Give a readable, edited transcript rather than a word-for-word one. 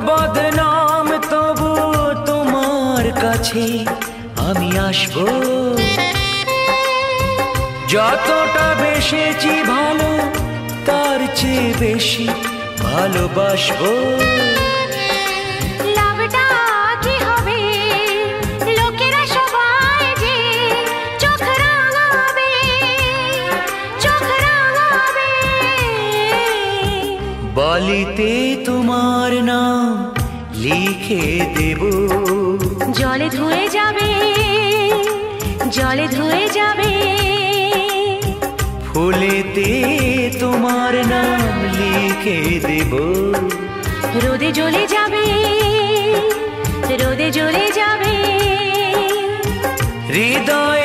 বদনাম তবু তোমার কাছে আমি আসবো। যতটা বেসেছি ভালো তার চেয়ে বেশি ভালোবাসবো। লাভটা কি হবে লোকেরা সবাই যে চোখ রাঙাবে, চোখ রাঙাবে। বালিতে তোমার নাম লিখে দেব, জলে ধুয়ে যাবে, জলে ধুয়ে যাবে। ফুলেতে তোমার নাম লিখে দেব, রোদে জ্বলে যাবে, রোদে জ্বলে যাবে। হৃদয়